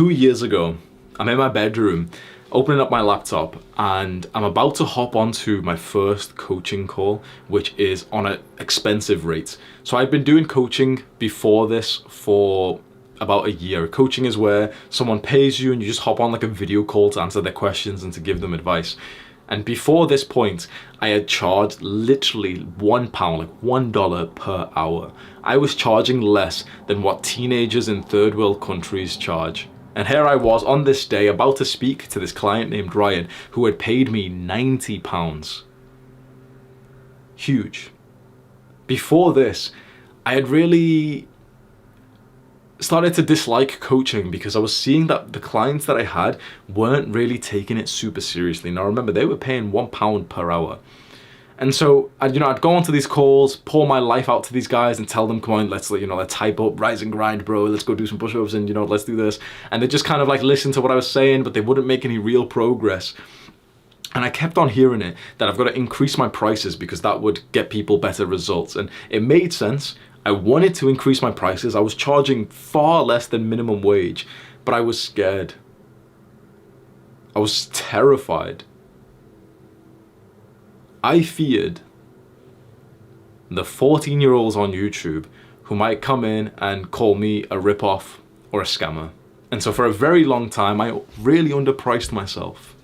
2 years ago, I'm in my bedroom, opening up my laptop, and I'm about to hop onto my first coaching call, which is on an expensive rate. So I've been doing coaching before this for about a year. Coaching is where someone pays you and you just hop on like a video call to answer their questions and to give them advice. And before this point, I had charged literally £1, like $1 per hour. I was charging less than what teenagers in third world countries charge. And here I was on this day about to speak to this client named Ryan who had paid me £90. Huge. Before this, I had really started to dislike coaching because I was seeing that the clients that I had weren't really taking it super seriously. Now remember, they were paying £1 per hour. And so I'd go onto these calls, pour my life out to these guys and tell them, come on, let's type up, rise and grind, bro. Let's go do some push-ups and let's do this. And they just kind of like listen to what I was saying, but they wouldn't make any real progress. And I kept on hearing it, that I've got to increase my prices because that would get people better results. And it made sense. I wanted to increase my prices. I was charging far less than minimum wage, but I was scared. I was terrified. I feared the 14-year-olds on YouTube who might come in and call me a ripoff or a scammer. And so for a very long time, I really underpriced myself.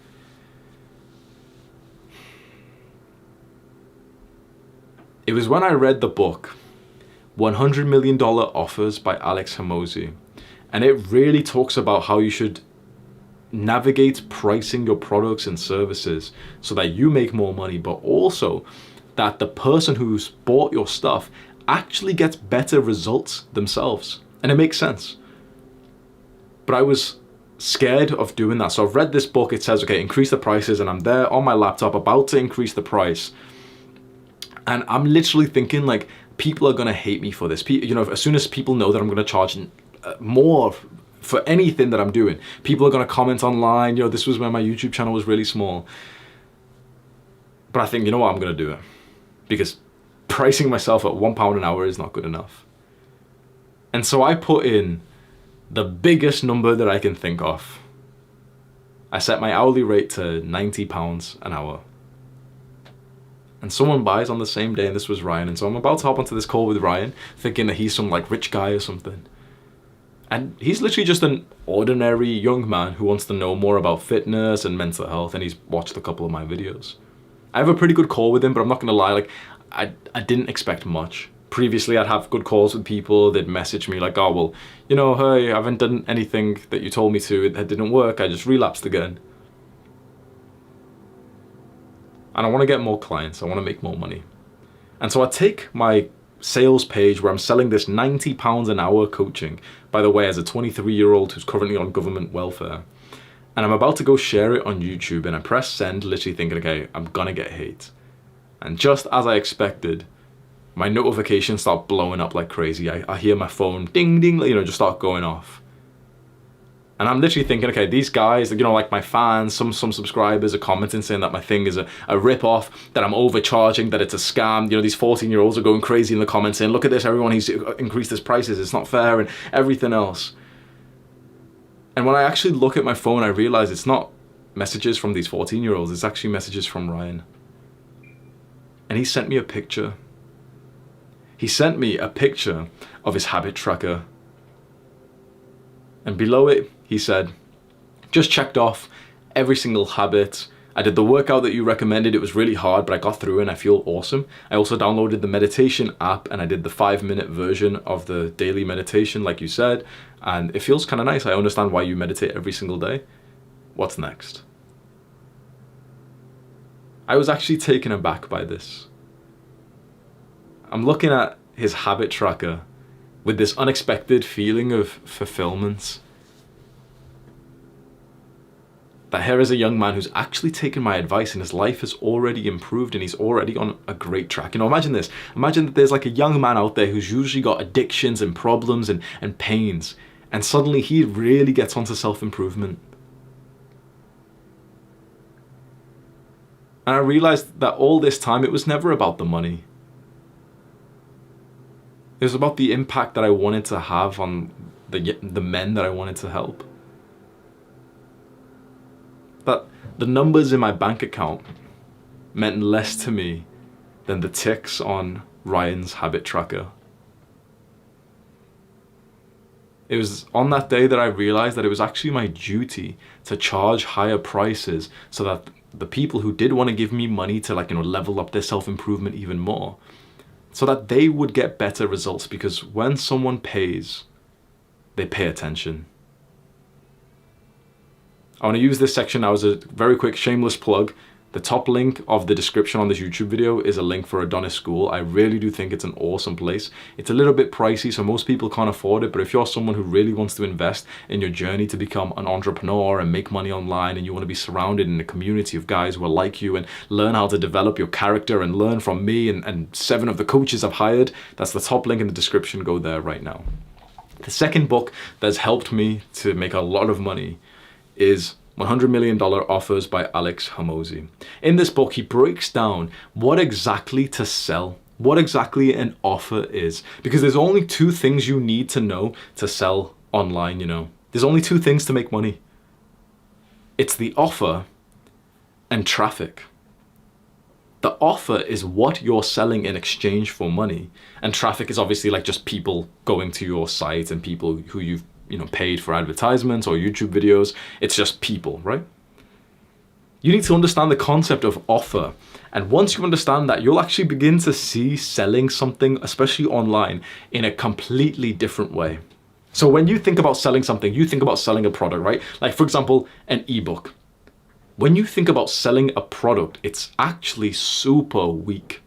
It was when I read the book, $100 Million Offers by Alex Hormozi. And it really talks about how you should navigate pricing your products and services so that you make more money, but also that the person who's bought your stuff actually gets better results themselves. And it makes sense. But I was scared of doing that. So I've read this book. It says, okay, increase the prices. And I'm there on my laptop about to increase the price. And I'm literally thinking like, people are going to hate me for this. As soon as people know that I'm going to charge more for anything that I'm doing, people are going to comment online, this was when my YouTube channel was really small. But I think, you know what, I'm going to do it. Because pricing myself at £1 an hour is not good enough. And so I put in the biggest number that I can think of. I set my hourly rate to £90 an hour. And someone buys on the same day, and this was Ryan. And so I'm about to hop onto this call with Ryan, thinking that he's some like rich guy or something. And he's literally just an ordinary young man who wants to know more about fitness and mental health, and he's watched a couple of my videos. I have a pretty good call with him, but I'm not gonna lie, like I didn't expect much. Previously, I'd have good calls with people, they'd message me like, oh, well, hey, I haven't done anything that you told me to, it didn't work, I just relapsed again. And I want to get more clients, I want to make more money. And so I take my sales page where I'm selling this £90 an hour coaching, by the way, as a 23-year-old who's currently on government welfare. And I'm about to go share it on YouTube, and I press send, literally thinking, okay, I'm gonna get hate. And just as I expected, my notifications start blowing up like crazy. I hear my phone ding, ding, just start going off. And I'm literally thinking, okay, these guys, like my fans, some subscribers are commenting saying that my thing is a rip-off, that I'm overcharging, that it's a scam. These 14-year-olds are going crazy in the comments saying, look at this, everyone, he's increased his prices, it's not fair, and everything else. And when I actually look at my phone, I realize it's not messages from these 14-year-olds, it's actually messages from Ryan. And he sent me a picture. He sent me a picture of his habit tracker. And below it, he said, just checked off every single habit. I did the workout that you recommended. It was really hard, but I got through and I feel awesome. I also downloaded the meditation app and I did the 5-minute version of the daily meditation like you said. And it feels kind of nice. I understand why you meditate every single day. What's next? I was actually taken aback by this. I'm looking at his habit tracker with this unexpected feeling of fulfillment. That here is a young man who's actually taken my advice and his life has already improved and he's already on a great track. Imagine this. Imagine that there's like a young man out there who's usually got addictions and problems and pains, and suddenly he really gets onto self-improvement. And I realized that all this time it was never about the money. It was about the impact that I wanted to have on the men that I wanted to help. that the numbers in my bank account meant less to me than the ticks on Ryan's habit tracker. It was on that day that I realized that it was actually my duty to charge higher prices so that the people who did want to give me money to level up their self-improvement even more, so that they would get better results, because when someone pays, they pay attention. I want to use this section now as a very quick shameless plug. The top link of the description on this YouTube video is a link for Adonis School. I really do think it's an awesome place. It's a little bit pricey, so most people can't afford it, but if you're someone who really wants to invest in your journey to become an entrepreneur and make money online, and you want to be surrounded in a community of guys who are like you and learn how to develop your character and learn from me and 7 of the coaches I've hired, that's the top link in the description. Go there right now. The second book that's helped me to make a lot of money is $100 Million Offers by Alex Hormozi. In this book, he breaks down what exactly to sell, what exactly an offer is. Because there's only 2 things you need to know to sell online, There's only 2 things to make money. It's the offer and traffic. The offer is what you're selling in exchange for money. And traffic is obviously just people going to your site and people who you've paid for advertisements or YouTube videos. It's just people, right? You need to understand the concept of offer. And once you understand that, you'll actually begin to see selling something, especially online, in a completely different way. So when you think about selling something, you think about selling a product, right? Like, for example, an ebook. When you think about selling a product, it's actually super weak.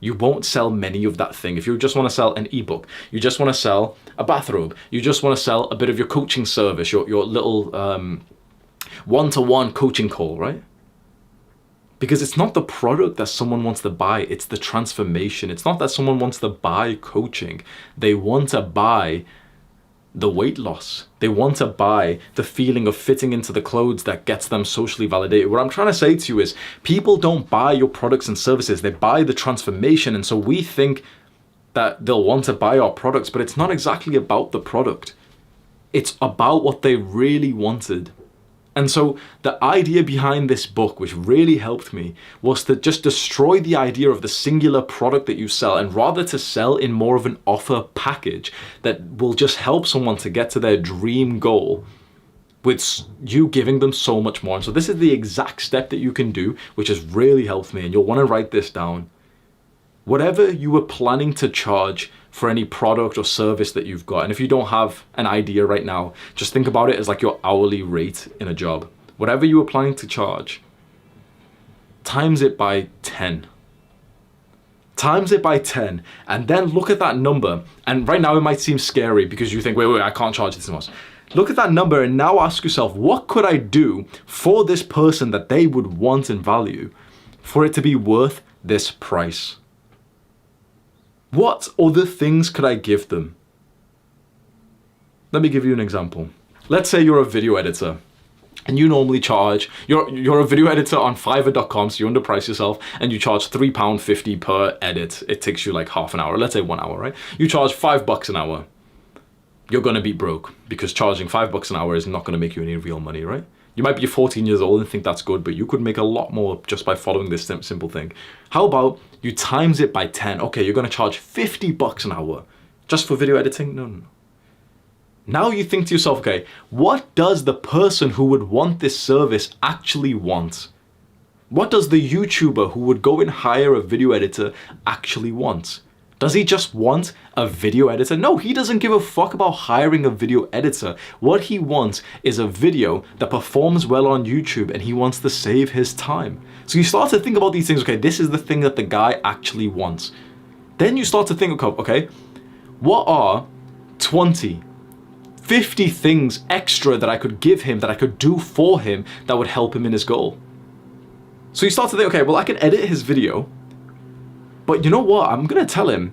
You won't sell many of that thing. If you just want to sell an ebook, you just want to sell a bathrobe, you just want to sell a bit of your coaching service, your little one-to-one coaching call, right? Because it's not the product that someone wants to buy, it's the transformation. It's not that someone wants to buy coaching. They want to buy the weight loss. They want to buy the feeling of fitting into the clothes that gets them socially validated. What I'm trying to say to you is, people don't buy your products and services, they buy the transformation. And so we think that they'll want to buy our products, but it's not exactly about the product. It's about what they really wanted. And so the idea behind this book, which really helped me, was to just destroy the idea of the singular product that you sell, and rather to sell in more of an offer package that will just help someone to get to their dream goal with you giving them so much more. And so this is the exact step that you can do, which has really helped me, and you'll want to write this down. Whatever you were planning to charge for any product or service that you've got, and if you don't have an idea right now, just think about it as your hourly rate in a job. Whatever you were planning to charge, times it by 10. Times it by 10, and then look at that number. And right now it might seem scary because you think, wait, I can't charge this much. Look at that number and now ask yourself, what could I do for this person that they would want and value for it to be worth this price? What other things could I give them? Let me give you an example. Let's say you're a video editor and you normally charge, you're a video editor on Fiverr.com, so you underprice yourself and you charge £3.50 per edit. It takes you half an hour, let's say 1 hour, right? You charge $5 an hour. You're gonna be broke because charging $5 an hour is not gonna make you any real money, right? You might be 14 years old and think that's good, but you could make a lot more just by following this simple thing. How about you times it by 10? Okay, you're gonna charge $50 an hour just for video editing? No. Now you think to yourself, okay, what does the person who would want this service actually want? What does the YouTuber who would go and hire a video editor actually want? Does he just want a video editor? No, he doesn't give a fuck about hiring a video editor. What he wants is a video that performs well on YouTube, and he wants to save his time. So you start to think about these things, okay, this is the thing that the guy actually wants. Then you start to think, okay, what are 20, 50 things extra that I could give him, that I could do for him, that would help him in his goal? So you start to think, okay, well, I can edit his video, but you know what? I'm gonna tell him,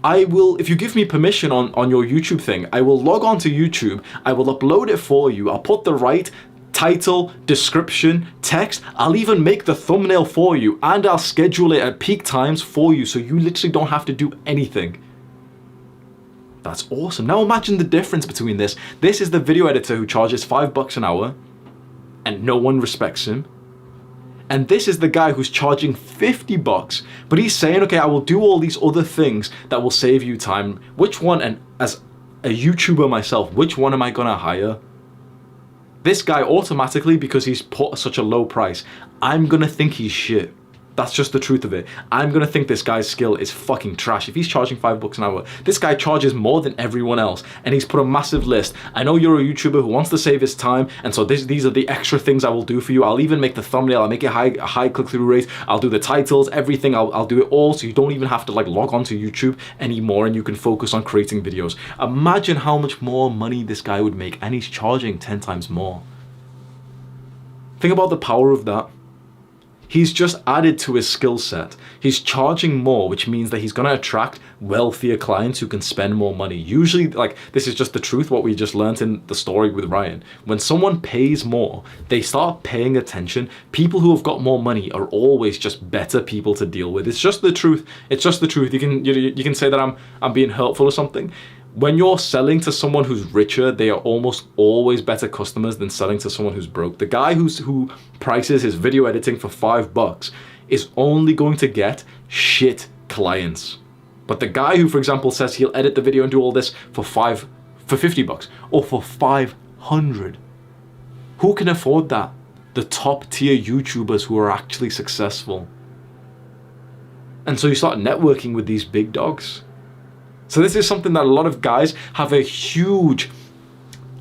I will, if you give me permission on your YouTube thing, I will log on to YouTube, I will upload it for you, I'll put the right title, description, text, I'll even make the thumbnail for you, and I'll schedule it at peak times for you, so you literally don't have to do anything. That's awesome. Now imagine the difference between this. This is the video editor who charges $5 an hour, and no one respects him. And this is the guy who's charging $50, but he's saying, okay, I will do all these other things that will save you time. Which one, and as a YouTuber myself, which one am I gonna hire? This guy automatically, because he's put such a low price, I'm gonna think he's shit. That's just the truth of it. I'm gonna think this guy's skill is fucking trash. If he's charging $5 an hour, this guy charges more than everyone else, and he's put a massive list. I know you're a YouTuber who wants to save his time, and so these are the extra things I will do for you. I'll even make the thumbnail. I'll make it a high click-through rate. I'll do the titles, everything. I'll do it all, so you don't even have to like log on to YouTube anymore, and you can focus on creating videos. Imagine how much more money this guy would make, and he's charging 10 times more. Think about the power of that. He's just added to his skill set. He's charging more, which means that he's gonna attract wealthier clients who can spend more money. Usually, like, this is just the truth, what we just learned in the story with Ryan. When someone pays more, they start paying attention. People who have got more money are always just better people to deal with. It's just the truth. It's just the truth. You can say that I'm being hurtful or something. When you're selling to someone who's richer, they are almost always better customers than selling to someone who's broke. The guy who prices his video editing for $5 is only going to get shit clients. But the guy who, for example, says he'll edit the video and do all this for $50 or for $500, who can afford that? The top tier YouTubers who are actually successful. And so you start networking with these big dogs. So this is something that a lot of guys have a huge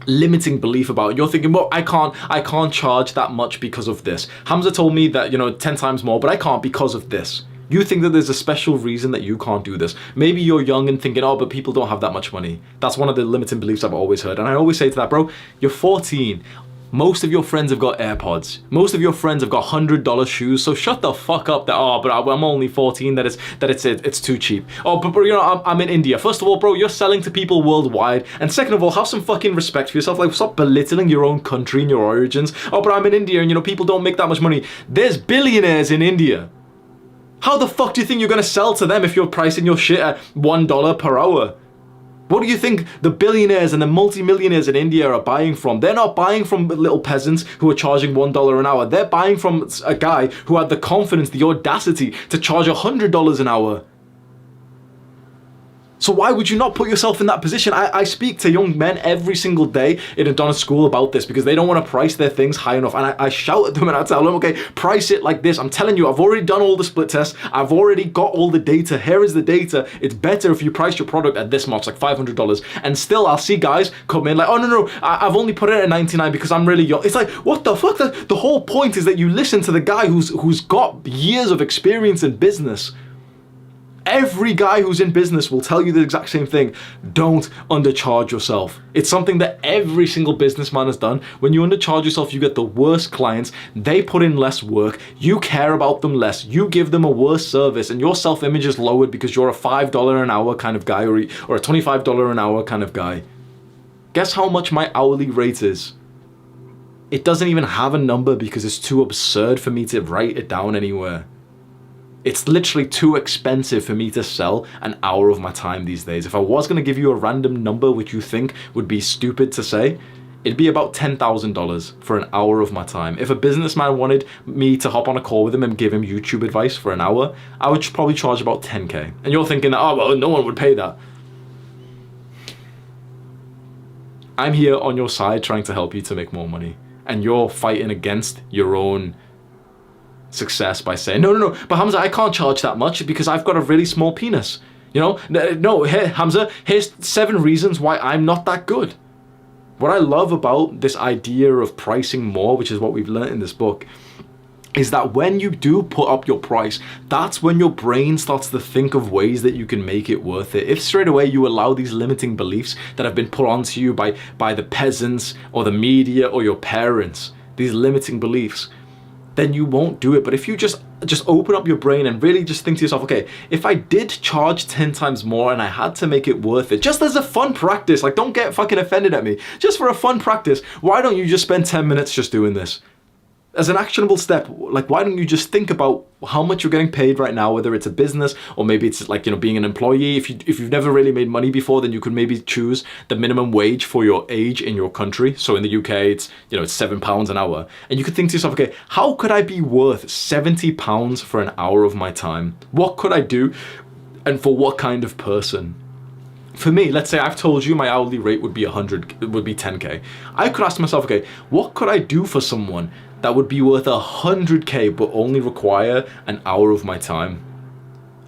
limiting belief about. You're thinking, well, I can't charge that much because of this. Hamza told me that, 10 times more, but I can't because of this. You think that there's a special reason that you can't do this. Maybe you're young and thinking, oh, but people don't have that much money. That's one of the limiting beliefs I've always heard. And I always say to that, bro, you're 14. Most of your friends have got AirPods. Most of your friends have got $100 shoes. So shut the fuck up that, oh, but I'm only 14, it's too cheap. Oh, but bro, I'm in India. First of all, bro, you're selling to people worldwide. And second of all, have some fucking respect for yourself. Like, stop belittling your own country and your origins. Oh, but I'm in India and, people don't make that much money. There's billionaires in India. How the fuck do you think you're gonna sell to them if you're pricing your shit at $1 per hour? What do you think the billionaires and the multi-millionaires in India are buying from? They're not buying from little peasants who are charging $1 an hour. They're buying from a guy who had the confidence, the audacity to charge $100 an hour. So why would you not put yourself in that position? I speak to young men every single day in Adonis School about this because they don't want to price their things high enough. And I shout at them and I tell them, okay, price it like this. I'm telling you, I've already done all the split tests. I've already got all the data. Here is the data. It's better if you price your product at this much, like $500. And still I'll see guys come in like, oh, no, I've only put it at 99 because I'm really young. It's like, what the fuck? The whole point is that you listen to the guy who's got years of experience in business. Every guy who's in business will tell you the exact same thing. Don't undercharge yourself. It's something that every single businessman has done. When you undercharge yourself, you get the worst clients. They put in less work. You care about them less. You give them a worse service, and your self-image is lowered because you're a $5 an hour kind of guy or a $25 an hour kind of guy. Guess how much my hourly rate is? It doesn't even have a number because it's too absurd for me to write it down anywhere. It's literally too expensive for me to sell an hour of my time these days. If I was going to give you a random number which you think would be stupid to say, it'd be about $10,000 for an hour of my time. If a businessman wanted me to hop on a call with him and give him YouTube advice for an hour, I would probably charge about 10K. And you're thinking that, oh, well, no one would pay that. I'm here on your side trying to help you to make more money. And you're fighting against your own success by saying, no, but Hamza, I can't charge that much because I've got a really small penis. No, here, Hamza, here's 7 reasons why I'm not that good. What I love about this idea of pricing more, which is what we've learned in this book, is that when you do put up your price, that's when your brain starts to think of ways that you can make it worth it. If straight away you allow these limiting beliefs that have been put onto you by the peasants or the media or your parents, these limiting beliefs, then you won't do it. But if you just open up your brain and really just think to yourself, okay, if I did charge 10 times more and I had to make it worth it, just as a fun practice, like don't get fucking offended at me, just for a fun practice, why don't you just spend 10 minutes just doing this? As an actionable step, like, why don't you just think about how much you're getting paid right now, whether it's a business or maybe it's like, being an employee. If you've never really made money before, then you could maybe choose the minimum wage for your age in your country. So in the UK, it's £7 an hour. And you could think to yourself, okay, how could I be worth £70 for an hour of my time? What could I do? And for what kind of person? For me, let's say I've told you my hourly rate would be 10K. I could ask myself, okay, what could I do for someone that would be worth 100K but only require an hour of my time?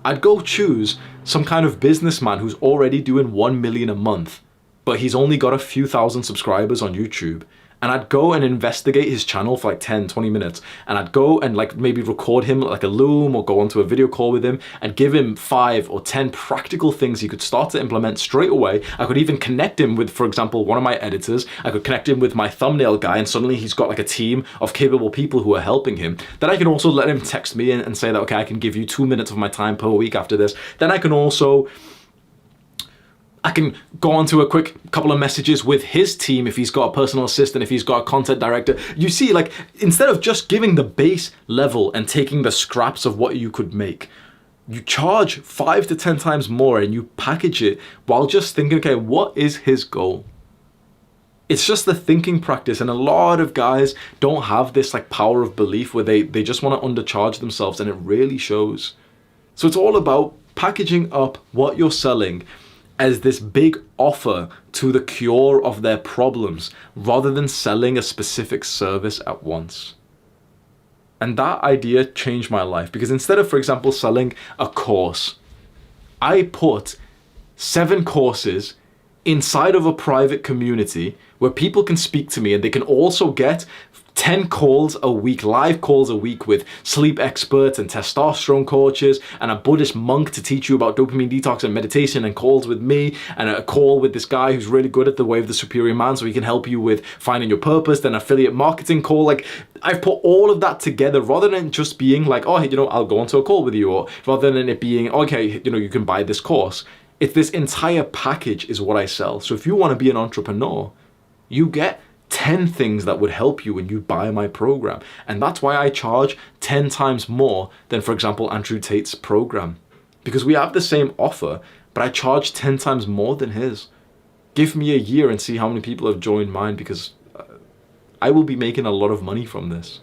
I'd go choose some kind of businessman who's already doing 1 million a month, but he's only got a few thousand subscribers on YouTube. And I'd go and investigate his channel for like 10, 20 minutes. And I'd go and like maybe record him like a Loom or go onto a video call with him and give him 5 or 10 practical things he could start to implement straight away. I could even connect him with, for example, one of my editors. I could connect him with my thumbnail guy, and suddenly he's got like a team of capable people who are helping him. Then I can also let him text me and say that, okay, I can give you 2 minutes of my time per week after this. Then I can go on to a quick couple of messages with his team if he's got a personal assistant, if he's got a content director. You see, like, instead of just giving the base level and taking the scraps of what you could make, you charge 5 to 10 times more and you package it while just thinking, okay, what is his goal? It's just the thinking practice, and a lot of guys don't have this like power of belief where they just want to undercharge themselves, and it really shows. So it's all about packaging up what you're selling as this big offer to the cure of their problems rather than selling a specific service at once. And that idea changed my life, because instead of, for example, selling a course, I put 7 courses inside of a private community where people can speak to me, and they can also get 10 calls a week, live calls a week with sleep experts and testosterone coaches and a Buddhist monk to teach you about dopamine detox and meditation, and calls with me, and a call with this guy who's really good at the way of the superior man so he can help you with finding your purpose, then affiliate marketing call. Like, I've put all of that together rather than just being like, oh, I'll go onto a call with you, or rather than it being, okay, you can buy this course. It's this entire package is what I sell. So if you want to be an entrepreneur, you get 10 things that would help you when you buy my program. And that's why I charge 10 times more than, for example, Andrew Tate's program. Because we have the same offer, but I charge 10 times more than his. Give me a year and see how many people have joined mine, because I will be making a lot of money from this.